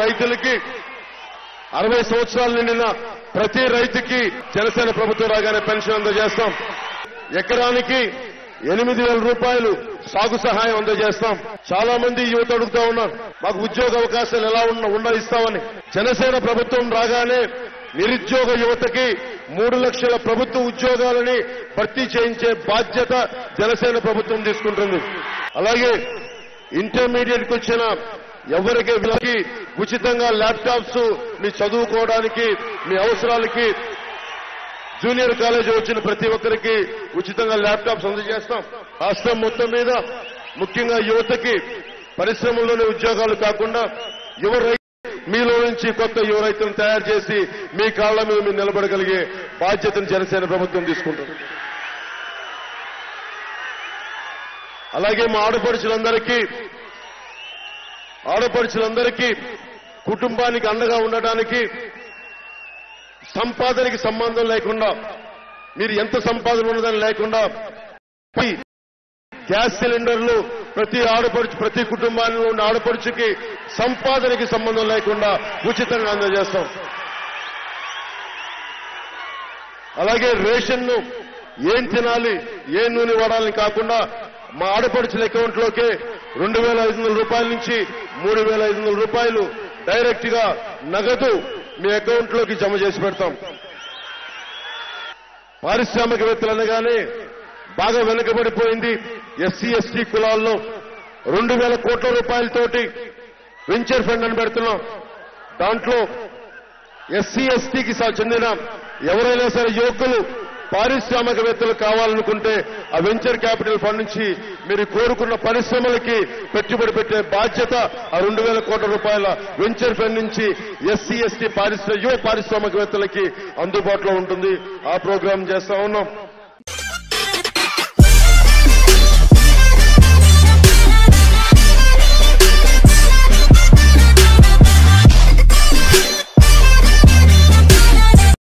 రైతులకి 60 సంవత్సరాలు నిండిన ప్రతి రైతుకి జనసేన ప్రభుత్వం రాగానే పెన్షన్ అందజేస్తాం. ఎకరానికి 8,000 రూపాయలు సాగు సహాయం అందజేస్తాం. చాలా మంది యువత అడుగుతా ఉన్నారు, మాకు ఉద్యోగ అవకాశాలు ఎలా ఇస్తామని. జనసేన ప్రభుత్వం రాగానే నిరుద్యోగ యువతకి 3 లక్షల ప్రభుత్వ ఉద్యోగాలని భర్తీ చేయించే బాధ్యత జనసేన ప్రభుత్వం తీసుకుంటుంది. అలాగే ఇంటర్మీడియట్కి వచ్చిన ఎవరికి ఉచితంగా ల్యాప్టాప్స్ మీ చదువుకోవడానికి మీ అవసరాలకి జూనియర్ కాలేజీ వచ్చిన ప్రతి ఒక్కరికి ఉచితంగా ల్యాప్టాప్స్ అందజేస్తాం. రాష్ట్రం మొత్తం మీద ముఖ్యంగా యువతకి పరిశ్రమల్లోని ఉద్యోగాలు కాకుండా మీలో నుంచి కొత్త యువ రైతులను తయారు చేసి మీ కాళ్ల మీద మీరు నిలబడగలిగే బాధ్యతను జనసేన ప్రభుత్వం తీసుకుంటుంది. అలాగే మా ఆడపడుచులందరికీ కుటుంబానికి అండగా ఉండటానికి సంపాదనకి సంబంధం లేకుండా మీరు ఎంత సంపాదన ఉన్నదని లేకుండా గ్యాస్ సిలిండర్లు ప్రతి కుటుంబానికి ఉన్న ఆడపడుచుకి సంపాదనకి సంబంధం లేకుండా ఉచితంగా అందజేస్తాం. అలాగే రేషన్ను ఏం తినాలి ఏం నూనె వాడాలని కాకుండా మా ఆడపడుచుల అకౌంట్లోకే 2,500 రూపాయల నుంచి 3,500 రూపాయలు డైరెక్ట్ గా నగదు మీ అకౌంట్లోకి జమ చేసి పెడతాం. పారిశ్రామికవేత్తలు అనగానే బాగా వెనుకబడిపోయింది ఎస్సీ ఎస్టీ కులాల్లో 2,000 కోట్ల రూపాయలతోటి వెంచర్ ఫండ్ అని పెడుతున్నాం. దాంట్లో ఎస్సీ ఎస్టీకి చెందిన ఎవరైనా సరే యువకులు పారిశ్రామికవేత్తలు కావాలనుకుంటే ఆ వెంచర్ క్యాపిటల్ ఫండ్ నుంచి మీరు కోరుకున్న పరిశ్రమలకి పెట్టుబడి పెట్టే బాధ్యత ఆ 2,000 కోట్ల రూపాయల వెంచర్ ఫండ్ నుంచి ఎస్సీ ఎస్టీ యువ పారిశ్రామికవేత్తలకి అందుబాటులో ఉంటుంది. ఆ ప్రోగ్రాం చేస్తా ఉన్నాం.